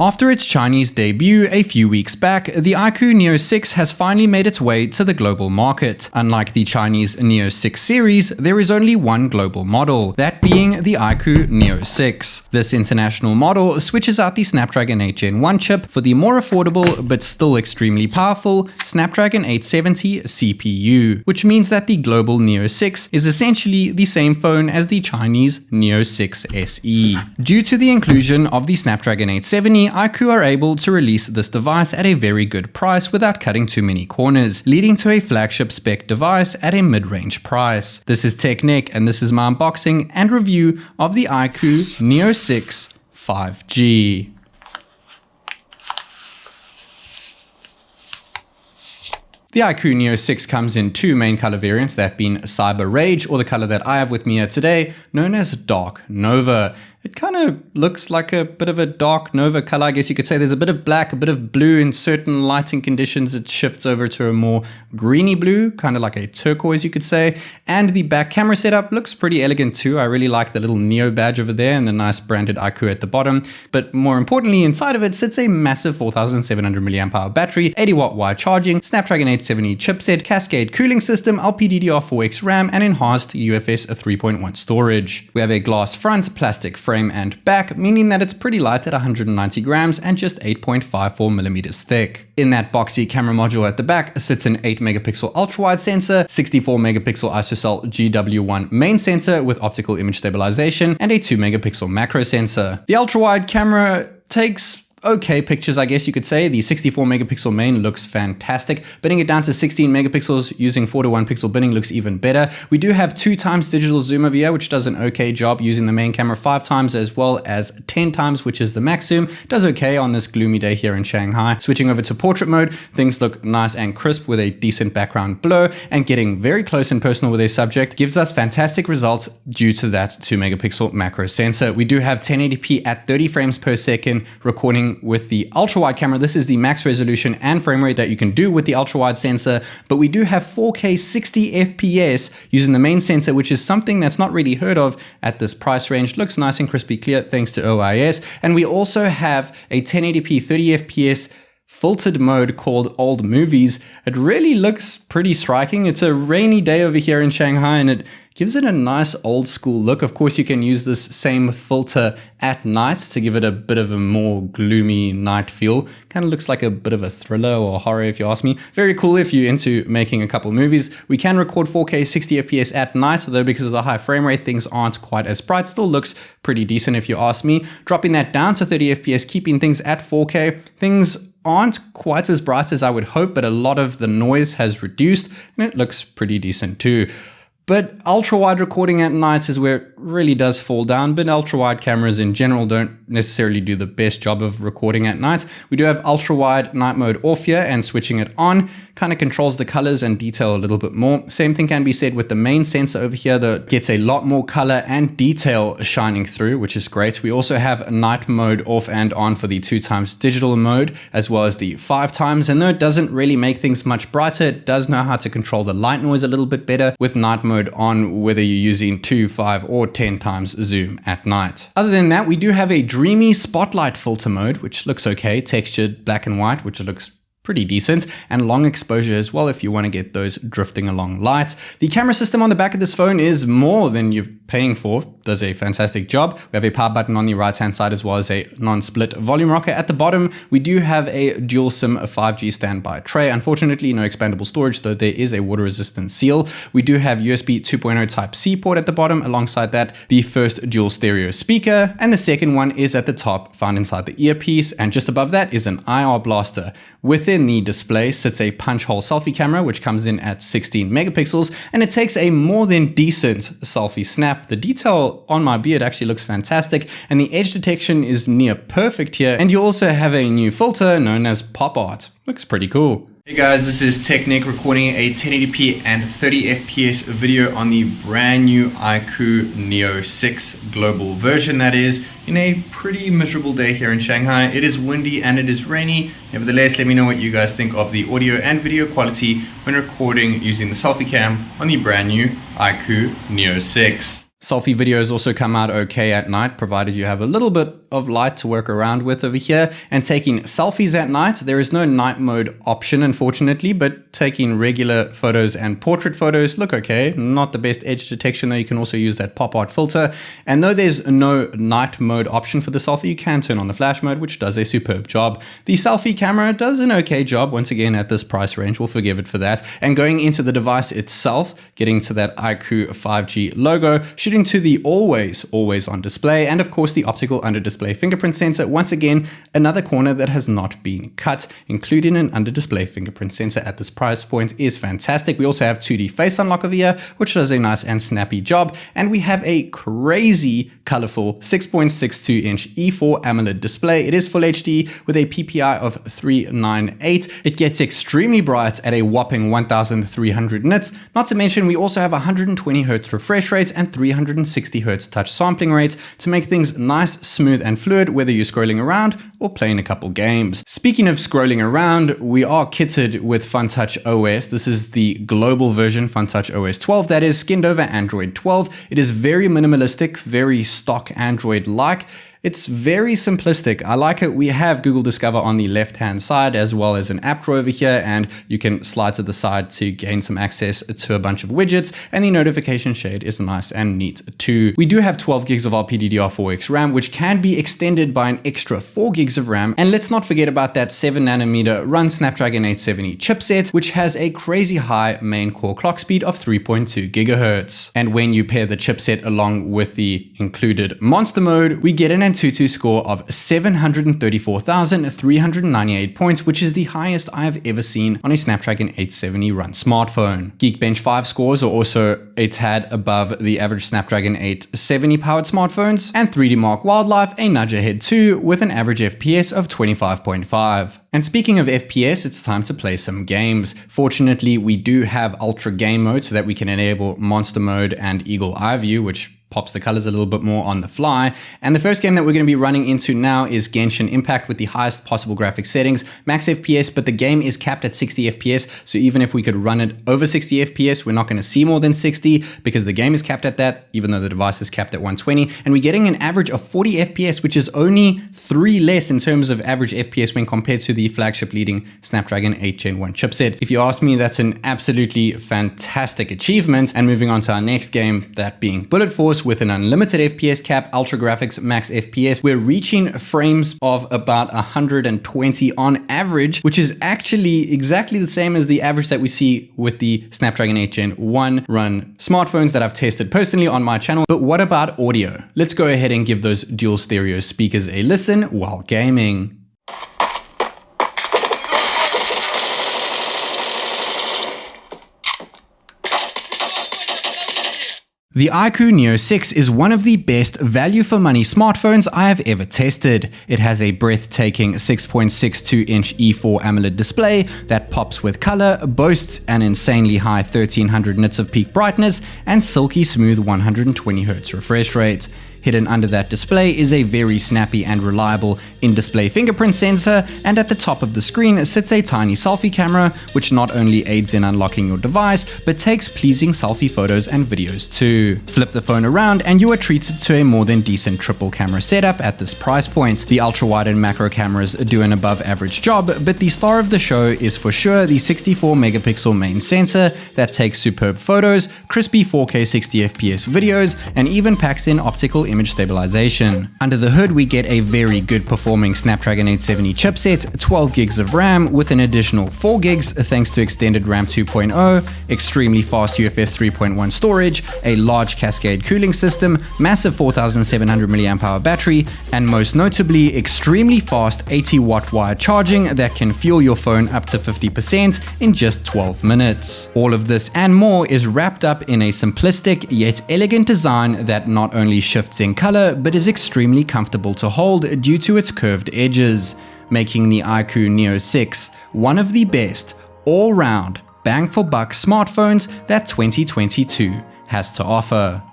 After its Chinese debut a few weeks back, the iQOO Neo6 has finally made its way to the global market. Unlike the Chinese Neo6 series, there is only one global model, that being the iQOO Neo6. This international model switches out the Snapdragon 8 Gen 1 chip for the more affordable but still extremely powerful Snapdragon 870 CPU, which means that the global Neo6 is essentially the same phone as the Chinese Neo6 SE. Due to the inclusion of the Snapdragon 870, iQOO are able to release this device at a very good price without cutting too many corners, leading to a flagship spec device at a mid-range price. This is TechNick, and this is my unboxing and review of the iQOO Neo6 5G. The iQOO Neo6 comes in two main color variants, that being Cyber Rage, or the color that I have with me here today, known as Dark Nova. It kind of looks like a bit of a dark Nova color, I guess you could say. There's a bit of black, a bit of blue. In certain lighting conditions, it shifts over to a more greeny blue, kind of like a turquoise, you could say. And the back camera setup looks pretty elegant too. I really like the little Neo badge over there and the nice branded iQOO at the bottom. But more importantly, inside of it sits a massive 4700 mAh battery, 80 watt wire charging, Snapdragon 870 chipset, Cascade cooling system, LPDDR4X RAM, and enhanced UFS 3.1 storage. We have a glass front, plastic frame and back, meaning that it's pretty light at 190 grams and just 8.54 millimeters thick. In that boxy camera module at the back sits an 8 megapixel ultra-wide sensor, 64 megapixel ISOCELL GW1 main sensor with optical image stabilization, and a 2 megapixel macro sensor. The ultra-wide camera takes okay pictures, I guess you could say. The 64 megapixel main looks fantastic. Binning it down to 16 megapixels using 4:1 pixel binning looks even better. We do have 2 times digital zoom over here, which does an okay job using the main camera, 5 times as well as 10 times, which is the max zoom. Does okay on this gloomy day here in Shanghai. Switching over to portrait mode, things look nice and crisp with a decent background blur, and getting very close and personal with a subject gives us fantastic results due to that 2 megapixel macro sensor. We do have 1080p at 30 frames per second recording with the ultra-wide camera. This is the max resolution and frame rate that you can do with the ultra-wide sensor, but we do have 4K 60 FPS using the main sensor, which is something that's not really heard of at this price range. Looks nice and crispy clear thanks to OIS, and we also have a 1080p 30 FPS filtered mode called Old Movies. It really looks pretty striking. It's a rainy day over here in Shanghai, and it gives it a nice old school look. Of course, you can use this same filter at night to give it a bit of a more gloomy night feel. Kind of looks like a bit of a thriller or horror if you ask me. Very cool if you're into making a couple movies. We can record 4K 60 FPS at night, though because of the high frame rate, things aren't quite as bright. Still looks pretty decent if you ask me. Dropping that down to 30 FPS, keeping things at 4K, things aren't quite as bright as I would hope, but a lot of the noise has reduced and it looks pretty decent too. But ultra-wide recording at night is where it really does fall down, but ultra-wide cameras in general don't necessarily do the best job of recording at night. We do have ultra-wide night mode off here, and switching it on kind of controls the colors and detail a little bit more. Same thing can be said with the main sensor over here that gets a lot more color and detail shining through, which is great. We also have night mode off and on for the 2 times digital mode, as well as the 5 times. And though it doesn't really make things much brighter, it does know how to control the light noise a little bit better with night mode on, whether you're using 2, 5, or 10 times zoom at night. Other than that, we do have a dreamy spotlight filter mode, which looks okay, textured black and white, which looks pretty decent, and long exposure as well if you want to get those drifting along lights. The camera system on the back of this phone is more than you're paying for. Does a fantastic job. We have a power button on the right hand side as well as a non-split volume rocker at the bottom. We do have a dual SIM 5G standby tray. Unfortunately, no expandable storage, though there is a water resistant seal. We do have USB 2.0 type C port at the bottom. Alongside that, the first dual stereo speaker, and the second one is at the top, found inside the earpiece, and just above that is an IR blaster. Within the display sits a punch hole selfie camera, which comes in at 16 megapixels, and it takes a more than decent selfie snap. The detail on my beard actually looks fantastic, and the edge detection is near perfect here. And you also have a new filter known as pop art. Looks pretty cool. Hey guys, this is TechNick recording a 1080p and 30 FPS video on the brand new iQOO Neo6 global version, that is, in a pretty miserable day here in Shanghai. It is windy and it is rainy. Nevertheless, let me know what you guys think of the audio and video quality when recording using the selfie cam on the brand new iQOO Neo6. Selfie videos also come out okay at night, provided you have a little bit of light to work around with over here. And taking selfies at night, there is no night mode option, unfortunately, but taking regular photos and portrait photos look okay. Not the best edge detection, though. You can also use that pop art filter. And though there's no night mode option for the selfie, you can turn on the flash mode, which does a superb job. The selfie camera does an okay job. Once again, at this price range, we'll forgive it for that. And going into the device itself, getting to that iQOO 5G logo, shooting to the always on display, and of course the optical under display fingerprint sensor. Once again, another corner that has not been cut. Including an under display fingerprint sensor at this price point is fantastic. We also have 2D face unlock over here, which does a nice and snappy job. And we have a crazy colorful 6.62 inch E4 AMOLED display. It is full HD with a PPI of 398. It gets extremely bright at a whopping 1300 nits. Not to mention, we also have 120 Hz refresh rate and 360 Hz touch sampling rate to make things nice, smooth and fluid, whether you're scrolling around or playing a couple games. Speaking of scrolling around, we are kitted with Funtouch OS. This is the global version, Funtouch OS 12, that is skinned over Android 12. It is very minimalistic, very stock Android-like. It's very simplistic. I like it. We have Google Discover on the left-hand side, as well as an app drawer over here, and you can slide to the side to gain some access to a bunch of widgets, and the notification shade is nice and neat too. We do have 12 gigs of LPDDR4X RAM, which can be extended by an extra 4 gigs of RAM, and let's not forget about that 7nm run Snapdragon 870 chipset, which has a crazy high main core clock speed of 3.2 GHz. And when you pair the chipset along with the included monster mode, we get an AnTuTu score of 734,398 points, which is the highest I've ever seen on a Snapdragon 870 run smartphone. Geekbench 5 scores are also a tad above the average Snapdragon 870 powered smartphones, and 3D Mark Wildlife a nudge ahead too, with an average FPS of 25.5. And speaking of FPS, it's time to play some games. Fortunately, we do have Ultra Game Mode so that we can enable Monster Mode and Eagle Eye View, which pops the colors a little bit more on the fly. And the first game that we're going to be running into now is Genshin Impact with the highest possible graphics settings, max FPS, but the game is capped at 60 FPS. So even if we could run it over 60 FPS, we're not going to see more than 60 because the game is capped at that, even though the device is capped at 120. And we're getting an average of 40 FPS, which is only 3 less in terms of average FPS when compared to the flagship leading Snapdragon 8 Gen 1 chipset. If you ask me, that's an absolutely fantastic achievement. And moving on to our next game, that being Bullet Force, with an unlimited FPS cap, ultra graphics, max FPS. We're reaching frames of about 120 on average, which is actually exactly the same as the average that we see with the Snapdragon 8 Gen 1 run smartphones that I've tested personally on my channel. But what about audio? Let's go ahead and give those dual stereo speakers a listen while gaming. The iQOO Neo6 is one of the best value for money smartphones I have ever tested. It has a breathtaking 6.62 inch E4 AMOLED display that pops with color, boasts an insanely high 1300 nits of peak brightness, and silky smooth 120 Hz refresh rate. Hidden under that display is a very snappy and reliable in-display fingerprint sensor, and at the top of the screen sits a tiny selfie camera, which not only aids in unlocking your device, but takes pleasing selfie photos and videos too. Flip the phone around and you are treated to a more than decent triple camera setup at this price point. The ultra-wide and macro cameras do an above average job, but the star of the show is for sure the 64 megapixel main sensor that takes superb photos, crispy 4K 60fps videos, and even packs in optical image stabilization. Under the hood, we get a very good performing Snapdragon 870 chipset, 12 gigs of RAM with an additional 4 gigs thanks to extended RAM 2.0, extremely fast UFS 3.1 storage, a large cascade cooling system, massive 4700 mAh battery, and most notably, extremely fast 80 watt wire charging that can fuel your phone up to 50% in just 12 minutes. All of this and more is wrapped up in a simplistic yet elegant design that not only shifts in color but is extremely comfortable to hold due to its curved edges, making the iQOO Neo6 one of the best all-round bang for buck smartphones that 2022 has to offer.